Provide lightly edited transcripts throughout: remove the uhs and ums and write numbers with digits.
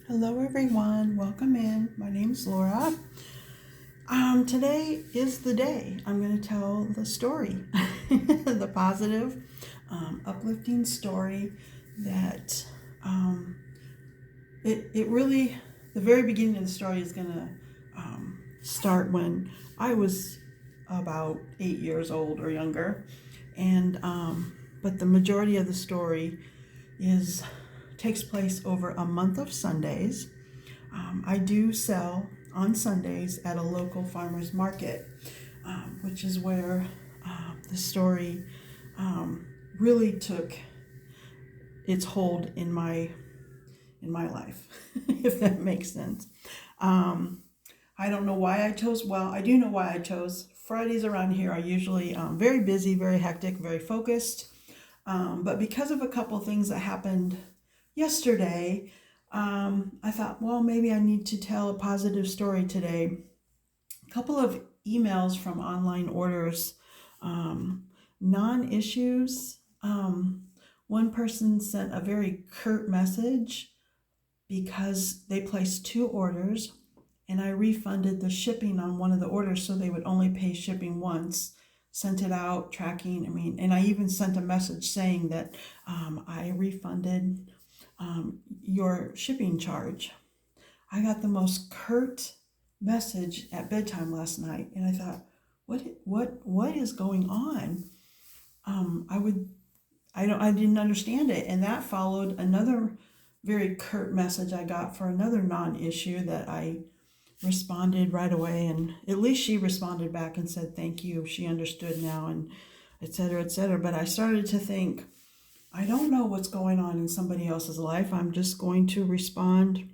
Hello, everyone. Welcome in. My name's Laura. Today is the day I'm going to tell the story, the positive, uplifting story that it really, the very beginning of the story is going to start when I was about 8 years old or younger, and but the majority of the story is takes place over a month of Sundays. I do sell on Sundays at a local farmers market, which is where the story really took its hold in my life, if that makes sense. I don't know why I chose. Well, I do know why I chose. Fridays around here are usually very busy, very hectic, very focused. But because of a couple things that happened yesterday, I thought, well, maybe I need to tell a positive story today. A couple of emails from online orders, non-issues. One person sent a very curt message because they placed two orders and I refunded the shipping on one of the orders so they would only pay shipping once. Sent it out, tracking. And I even sent a message saying that I refunded your shipping charge. I got the most curt message at bedtime last night, and I thought, what is going on? I didn't understand it, and that followed another very curt message I got for another non-issue that I responded right away, and at least she responded back and said thank you. She understood now, and et cetera, et cetera. But I started to think, I don't know what's going on in somebody else's life. I'm just going to respond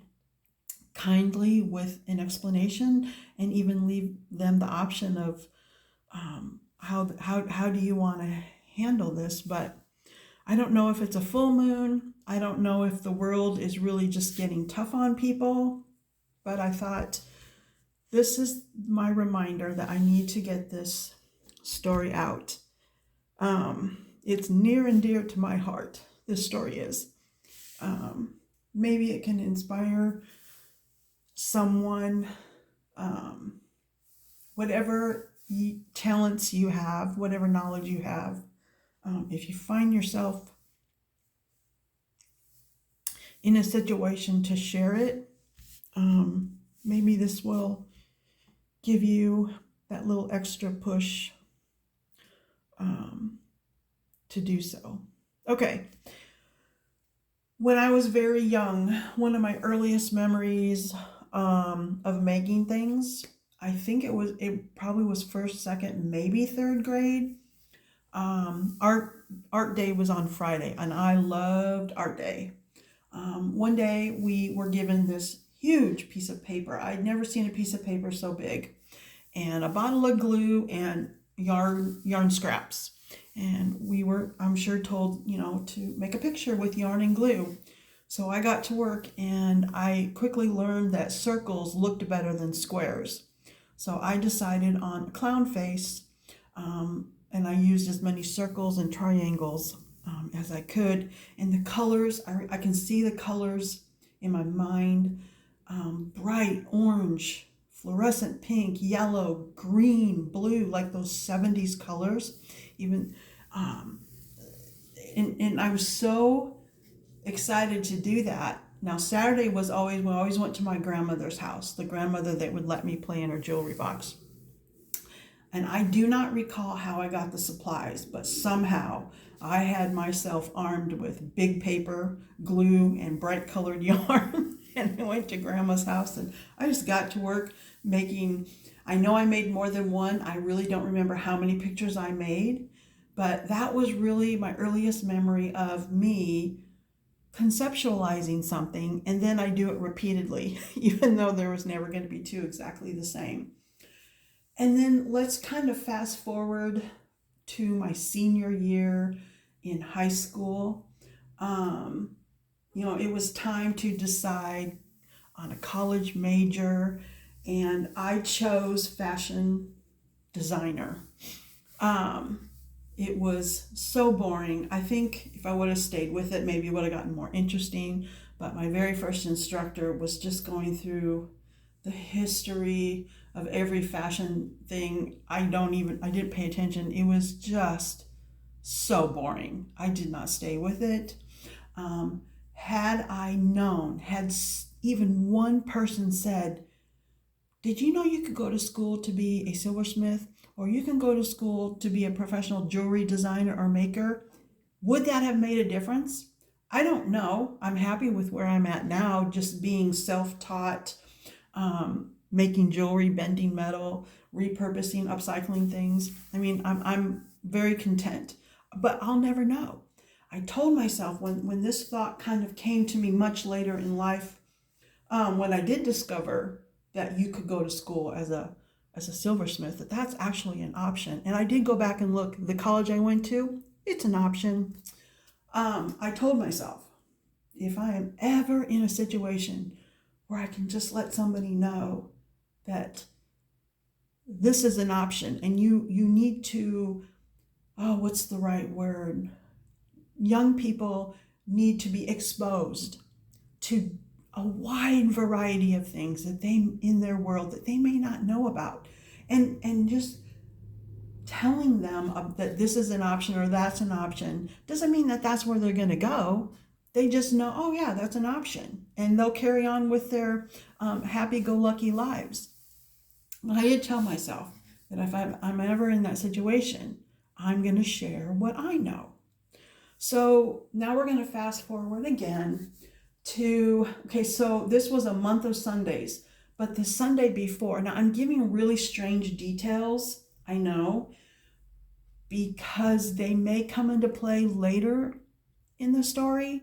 kindly with an explanation and even leave them the option of how do you want to handle this. But I don't know if it's a full moon. I don't know if the world is really just getting tough on people. But I thought this is my reminder that I need to get this story out. It's near and dear to my heart. This story is. Maybe it can inspire someone. Whatever talents you have, whatever knowledge you have, if you find yourself in a situation to share it, maybe this will give you that little extra push to do so. Okay. When I was very young, one of my earliest memories of making things, I think it probably was first, second, maybe third grade. Art day was on Friday, and I loved art day. One day we were given this huge piece of paper. I'd never seen a piece of paper so big, and a bottle of glue and yarn scraps. And we were, I'm sure, told, to make a picture with yarn and glue. So I got to work, and I quickly learned that circles looked better than squares. So I decided on a clown face, and I used as many circles and triangles as I could. And the colors, I can see the colors in my mind: bright orange, fluorescent pink, yellow, green, blue, like those 70s colors. Even, and I was so excited to do that. Now Saturday was we always went to my grandmother's house, the grandmother that would let me play in her jewelry box. And I do not recall how I got the supplies, but somehow I had myself armed with big paper, glue, and bright colored yarn. And I went to grandma's house and I just got to work making. I know I made more than one. I really don't remember how many pictures I made, but that was really my earliest memory of me conceptualizing something, and then I do it repeatedly, even though there was never going to be two exactly the same. And then let's kind of fast forward to my senior year in high school. It was time to decide on a college major, and I chose fashion designer. It was so boring. I think if I would have stayed with it, maybe it would have gotten more interesting. But my very first instructor was just going through the history of every fashion thing. I didn't pay attention. It was just so boring. I did not stay with it. Had I known, had even one person said, did you know you could go to school to be a silversmith, or you can go to school to be a professional jewelry designer or maker? Would that have made a difference? I don't know. I'm happy with where I'm at now, just being self-taught, making jewelry, bending metal, repurposing, upcycling things. I mean, I'm very content, but I'll never know. I told myself when this thought kind of came to me much later in life, when I did discover that you could go to school as a silversmith, that's actually an option. And I did go back and look. The college I went to, it's an option. I told myself, if I am ever in a situation where I can just let somebody know that this is an option, and you need to, what's the right word? Young people need to be exposed to a wide variety of things that they in their world that they may not know about, and just telling them that this is an option or that's an option doesn't mean that that's where they're going to go. They just know, oh yeah, that's an option, and they'll carry on with their happy-go-lucky lives. But I did tell myself that if I'm ever in that situation, I'm going to share what I know. So now we're going to fast forward again to, okay, so this was a month of Sundays, but the Sunday before, now I'm giving really strange details, I know, because they may come into play later in the story.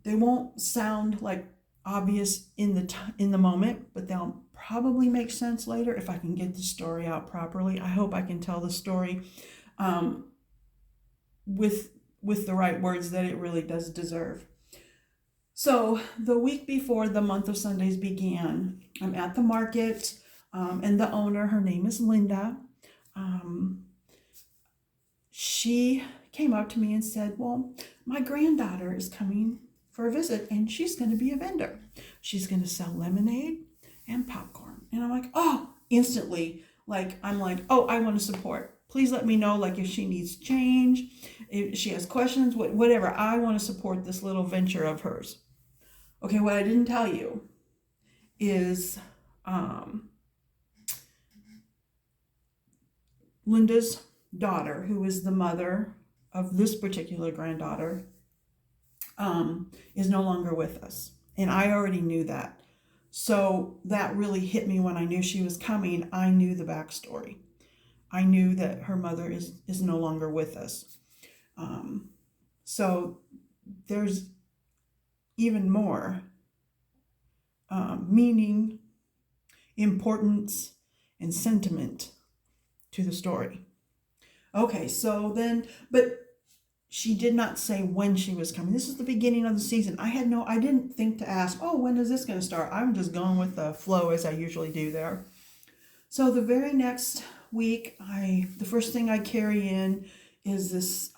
They won't sound like obvious in the moment, but they'll probably make sense later if I can get the story out properly. I hope I can tell the story with the right words that it really does deserve. So the week before the month of Sundays began, I'm at the market, and the owner, her name is Linda, she came up to me and said, well, my granddaughter is coming for a visit, and she's going to be a vendor. She's going to sell lemonade and popcorn. And I'm like, oh, instantly, I'm like, oh, I want to support. Please let me know, like, if she needs change, if she has questions, whatever. I want to support this little venture of hers. Okay, what I didn't tell you is Linda's daughter, who is the mother of this particular granddaughter, is no longer with us. And I already knew that. So that really hit me when I knew she was coming. I knew the backstory. I knew that her mother is no longer with us. So there's even more meaning, importance, and sentiment to the story. Okay, so then, but she did not say when she was coming. This is the beginning of the season. I didn't think to ask, oh, when is this going to start? I'm just going with the flow as I usually do there. So the very next week, the first thing I carry in is this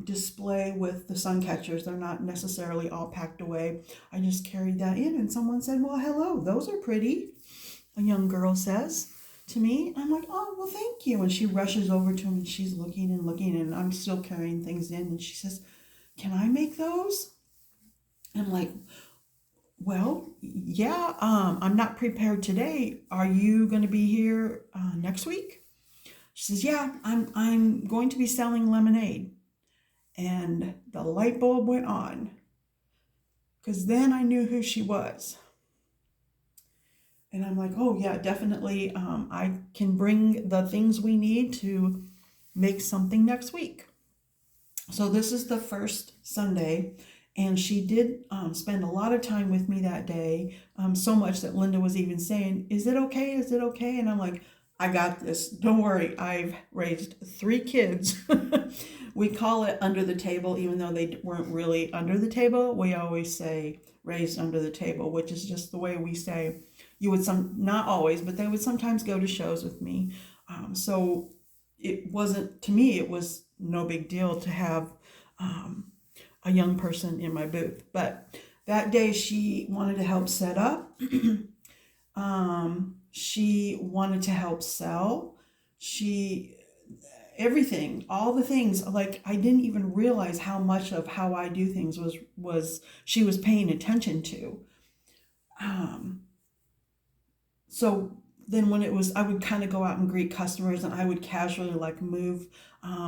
display with the sun catchers. They're not necessarily all packed away. I just carried that in, and someone said, well, hello, those are pretty. A young girl says to me. I'm like, oh, well, thank you. And she rushes over to him, and she's looking, and I'm still carrying things in. And she says, can I make those? I'm like, well, yeah, I'm not prepared today. Are you going to be here next week? She says, yeah, I'm going to be selling lemonade. And the light bulb went on, because then I knew who she was. And I'm like, oh yeah, definitely. I can bring the things we need to make something next week. So this is the first Sunday, and she did spend a lot of time with me that day, so much that Linda was even saying, is it okay? Is it okay? And I'm like, I got this. Don't worry. I've raised 3 kids. We call it under the table, even though they weren't really under the table. We always say raised under the table, which is just the way we say. You would not always, but they would sometimes go to shows with me. So it wasn't, to me, it was no big deal to have a young person in my booth. But that day she wanted to help set up. She wanted to help sell. She, everything, all the things, like I didn't even realize how much of how I do things was she was paying attention to. So then when it was, I would kind of go out and greet customers, and I would casually like move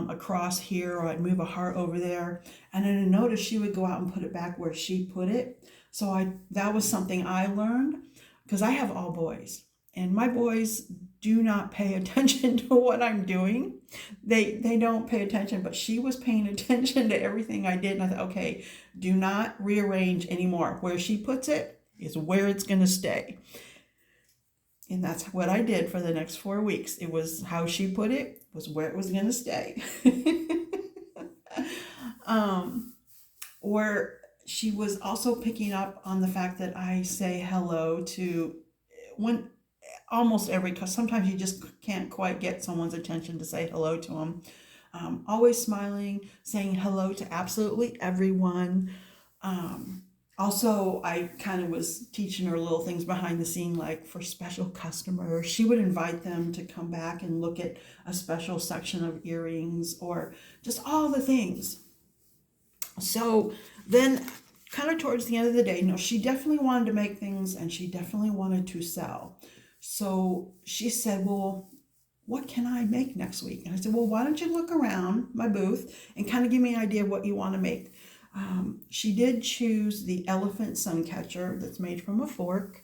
across here, or I'd move a heart over there, and then I noticed she would go out and put it back where she put it. So that was something I learned, because I have all boys, and my boys do not pay attention to what I'm doing. They don't pay attention, but she was paying attention to everything I did, and I thought, okay, do not rearrange anymore. Where she puts it is where it's going to stay. And that's what I did for the next 4 weeks. It was how she put it was where it was going to stay. Or she was also picking up on the fact that I say hello to when almost every, because sometimes you just can't quite get someone's attention to say hello to them. Always smiling, saying hello to absolutely everyone. Also, I kind of was teaching her little things behind the scene, like for special customers, she would invite them to come back and look at a special section of earrings, or just all the things. So then kind of towards the end of the day, no, she definitely wanted to make things, and she definitely wanted to sell. So she said, well, what can I make next week? And I said, well, why don't you look around my booth and kind of give me an idea of what you want to make. She did choose the elephant sun catcher that's made from a fork.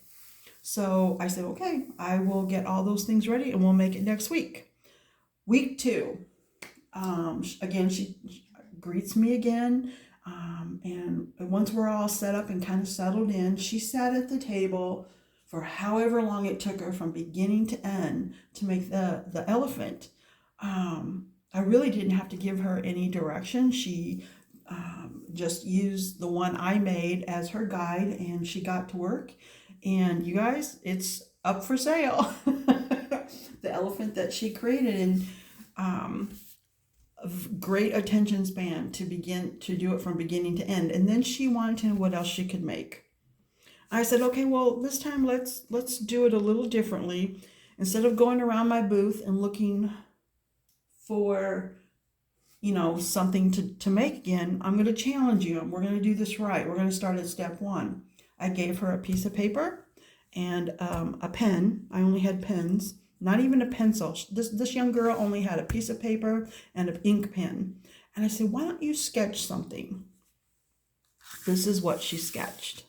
So I said, okay, I will get all those things ready and we'll make it next week. Week 2, again, she greets me again. And once we're all set up and kind of settled in, she sat at the table for however long it took her from beginning to end to make the elephant. I really didn't have to give her any direction. She just used the one I made as her guide, and she got to work. And you guys, it's up for sale. The elephant that she created, and great attention span to begin to do it from beginning to end. And then she wanted to know what else she could make. I said, okay, well, this time let's do it a little differently. Instead of going around my booth and looking for, something to make again, I'm going to challenge you. We're going to do this right. We're going to start at step 1. I gave her a piece of paper and a pen. I only had pens, not even a pencil. This young girl only had a piece of paper and an ink pen. And I said, why don't you sketch something? This is what she sketched.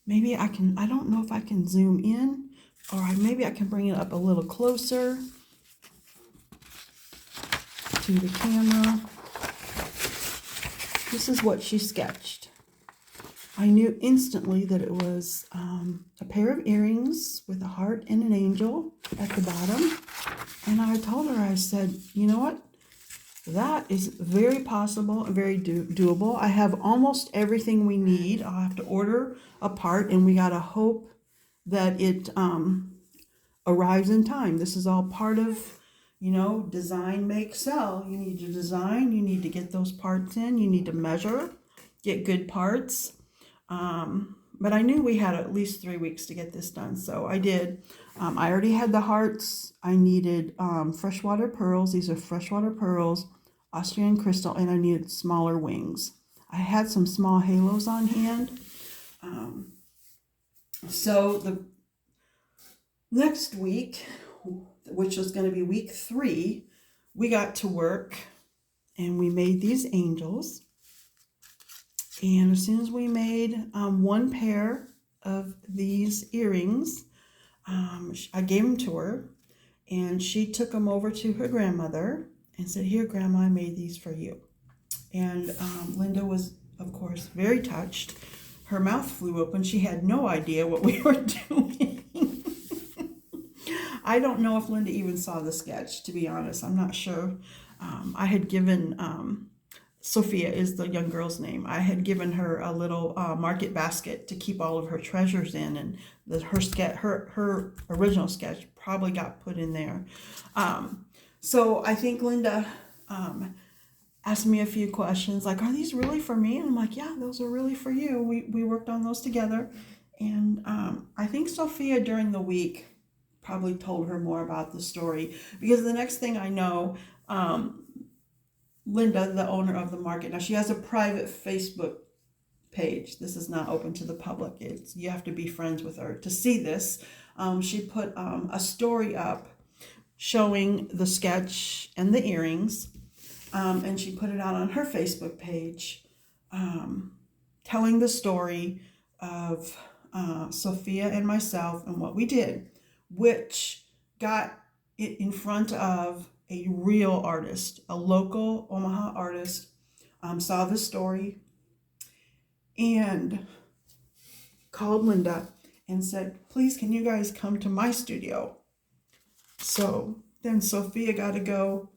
Maybe I don't know if I can zoom in, or maybe I can bring it up a little closer to the camera. This is what she sketched. I knew instantly that it was a pair of earrings with a heart and an angel at the bottom. And I told her, I said, you know what? That is very possible and very doable. I have almost everything we need. I'll have to order a part, and we got to hope that it arrives in time. This is all part of, design, make, sell. You need to design, you need to get those parts in, you need to measure, get good parts. But I knew we had at least 3 weeks to get this done, so I did. I already had the hearts. I needed freshwater pearls. These are freshwater pearls, Austrian crystal, and I needed smaller wings. I had some small halos on hand. So the next week, which was going to be week 3, we got to work and we made these angels. And as soon as we made one pair of these earrings, I gave them to her, and she took them over to her grandmother and said, here, Grandma, I made these for you. And Linda was, of course, very touched. Her mouth flew open. She had no idea what we were doing. I don't know if Linda even saw the sketch, to be honest. I'm not sure. I had given, Sophia is the young girl's name. I had given her a little market basket to keep all of her treasures in, and her original sketch probably got put in there. So I think Linda asked me a few questions like, are these really for me? And I'm like, yeah, those are really for you. We worked on those together. And I think Sophia during the week probably told her more about the story, because the next thing I know, Linda, the owner of the market, now she has a private Facebook page. This is not open to the public. It's, you have to be friends with her to see this. She put a story up showing the sketch and the earrings, and she put it out on her Facebook page, telling the story of Sophia and myself and what we did, which got it in front of a real artist, a local Omaha artist, saw the story and called Linda and said, please, can you guys come to my studio? So then Sophia got to go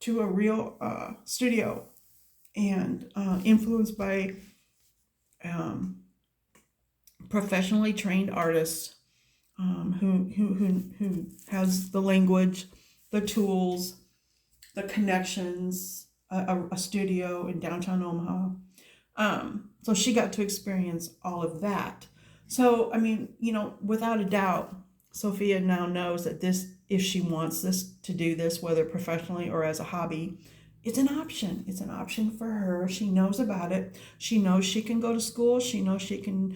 to a real studio, and influenced by professionally trained artists, who has the language, the tools, the connections, a studio in downtown Omaha. So she got to experience all of that. So, I mean, without a doubt, Sophia now knows that this, if she wants this to do this, whether professionally or as a hobby, it's an option. It's an option for her. She knows about it. She knows she can go to school. She knows she can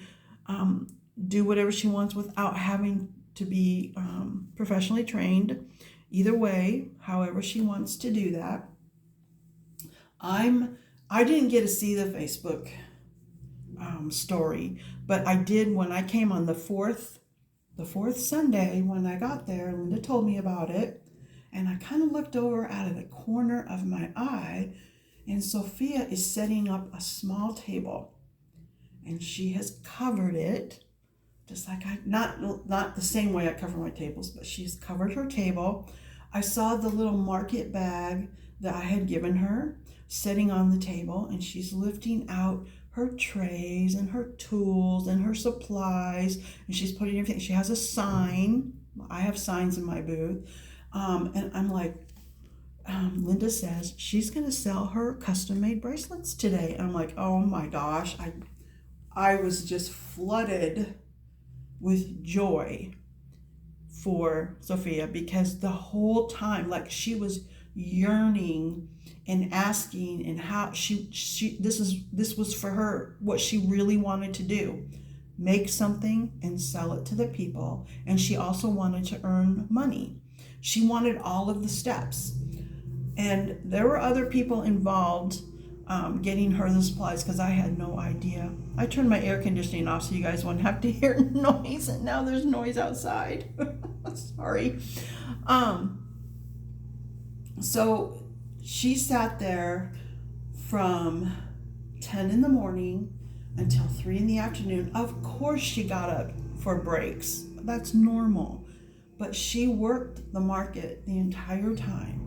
do whatever she wants without having to be professionally trained. Either way, however she wants to do that. I didn't get to see the Facebook story, but I did when I came on the fourth Sunday. When I got there, Linda told me about it, and I kind of looked over out of the corner of my eye, and Sophia is setting up a small table, and she has covered it just like not the same way I cover my tables, but she's covered her table. I saw the little market bag that I had given her sitting on the table, and she's lifting out her trays and her tools and her supplies, and she's putting everything. She has a sign. I have signs in my booth, and I'm like, Linda says she's going to sell her custom-made bracelets today. And I'm like, oh my gosh, I was just flooded with joy for Sophia, because the whole time, like, she was yearning and asking, and how this was for her, what she really wanted to do, make something and sell it to the people. And she also wanted to earn money. She wanted all of the steps, and there were other people involved getting her the supplies, because I had no idea. I turned my air conditioning off so you guys wouldn't have to hear noise, and now there's noise outside. Sorry. So she sat there from 10 in the morning until 3 in the afternoon. Of course she got up for breaks. That's normal. But she worked the market the entire time.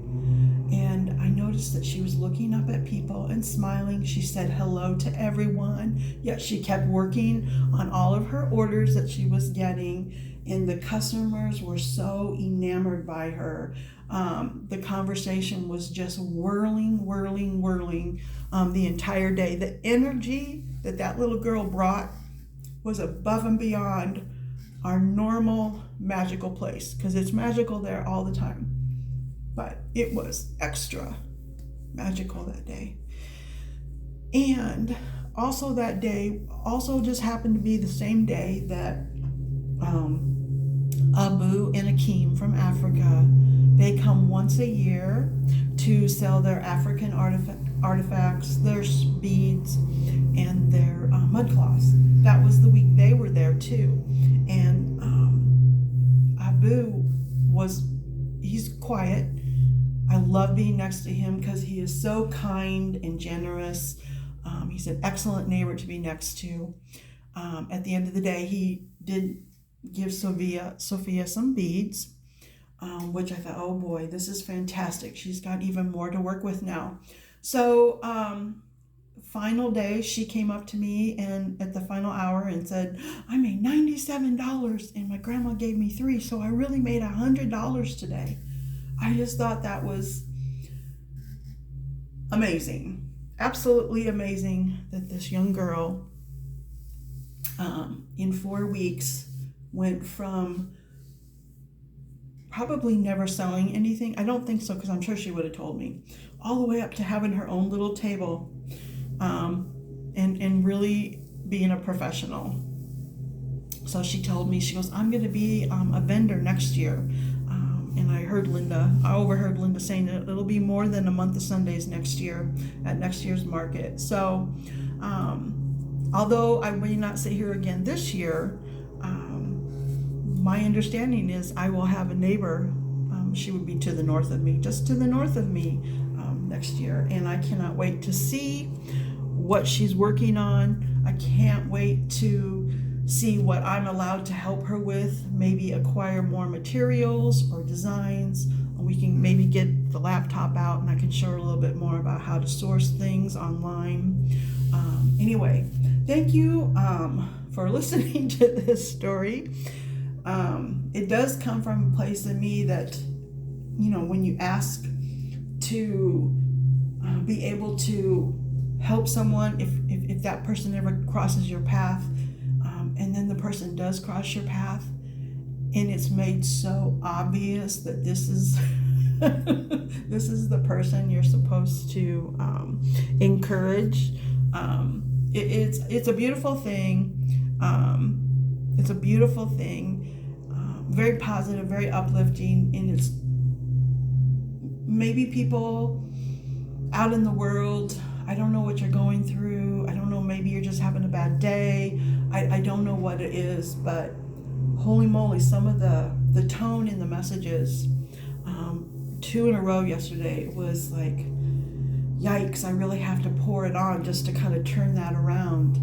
And I noticed that she was looking up at people and smiling. She said hello to everyone, yet she kept working on all of her orders that she was getting. And the customers were so enamored by her. The conversation was just whirling the entire day. The energy that little girl brought was above and beyond our normal magical place, because it's magical there all the time. But it was extra magical that day. And also that day also just happened to be the same day that Abu and Akeem from Africa, they come once a year to sell their African artifacts, their beads, and their mud cloths. That was the week they were there too. And Abu he's quiet. I love being next to him because he is so kind and generous. He's an excellent neighbor to be next to. At the end of the day, he did give Sophia some beads, which I thought, oh boy, this is fantastic. She's got even more to work with now. So final day, she came up to me and at the final hour and said, I made $97 and my grandma gave me $3, so I really made $100 today. I just thought that was amazing, absolutely amazing, that this young girl in 4 weeks went from probably never selling anything. I don't think so, because I'm sure she would have told me, all the way up to having her own little table, and really being a professional. So she told me, she goes, I'm going to be a vendor next year. And I overheard Linda saying that it'll be more than a month of Sundays next year at next year's market. So although I may not sit here again this year, my understanding is I will have a neighbor. She would be to the north of me, just to the north of me, next year. And I cannot wait to see what she's working on. I can't wait to see what I'm allowed to help her with, maybe acquire more materials or designs. We can maybe get the laptop out and I can show her a little bit more about how to source things online. Anyway, thank you for listening to this story. It does come from a place in me that, when you ask to be able to help someone, if that person ever crosses your path, and then the person does cross your path, and it's made so obvious that this is this is the person you're supposed to encourage. It's a beautiful thing. It's a beautiful thing. Very positive, very uplifting, and it's maybe people out in the world, I don't know what you're going through. I don't know, maybe you're just having a bad day. I don't know what it is, but holy moly, some of the tone in the messages, 2 in a row yesterday, was like, yikes, I really have to pour it on just to kind of turn that around.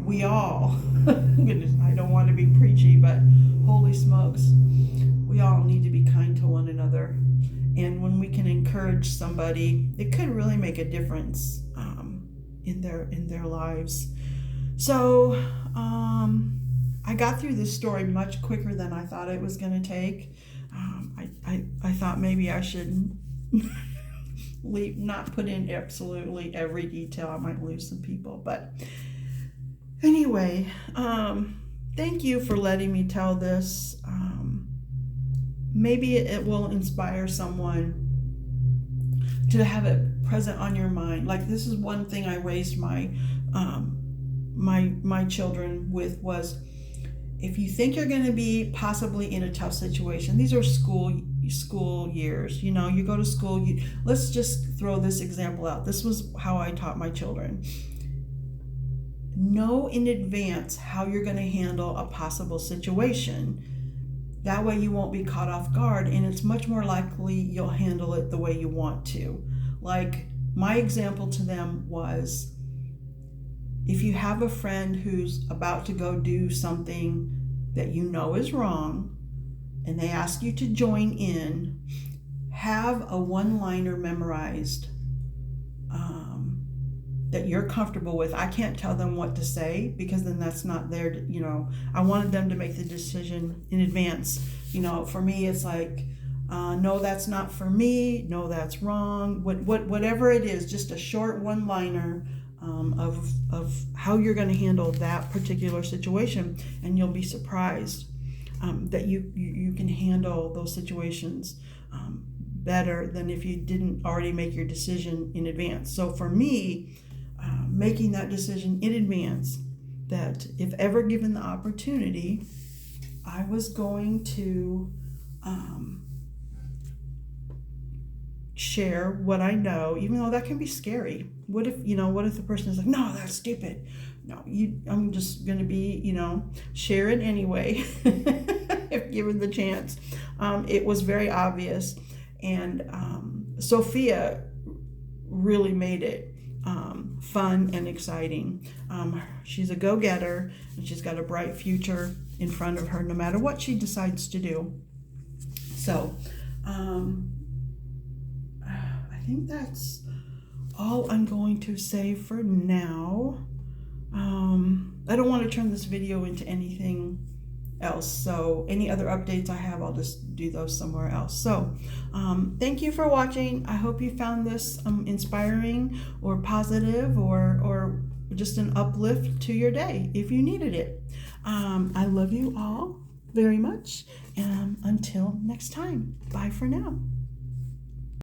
We all, goodness, I don't want to be preachy, but holy smokes, we all need to be kind to one another. And when we can encourage somebody, it could really make a difference in their lives. So I got through this story much quicker than I thought it was going to take. I thought maybe I should not put in absolutely every detail. I might lose some people, but anyway, thank you for letting me tell this. Maybe it will inspire someone to have it present on your mind. Like, this is one thing I raised my children with, was, if you think you're going to be possibly in a tough situation, these are school years, you go to school, let's just throw this example out. This was how I taught my children. Know in advance how you're going to handle a possible situation. That way you won't be caught off guard, and it's much more likely you'll handle it the way you want to. Like, my example to them was, if you have a friend who's about to go do something that you know is wrong, and they ask you to join in, have a one-liner memorized that you're comfortable with. I can't tell them what to say, because then that's not their, I wanted them to make the decision in advance. For me, it's like, no, that's not for me. No, that's wrong. Whatever it is, just a short one-liner of how you're going to handle that particular situation, and you'll be surprised that you can handle those situations better than if you didn't already make your decision in advance. So for me, making that decision in advance, that if ever given the opportunity, I was going to share what I know, even though that can be scary. What if the person is like, no, that's stupid. No, I'm just going to be, share it anyway, if given the chance. It was very obvious. And Sophia really made it fun and exciting. She's a go-getter, and she's got a bright future in front of her, no matter what she decides to do. So, I think that's all I'm going to say for now. I don't want to turn this video into anything else. So any other updates I have, I'll just do those somewhere else. So thank you for watching. I hope you found this inspiring or positive or just an uplift to your day if you needed it. I love you all very much. Until next time, bye for now.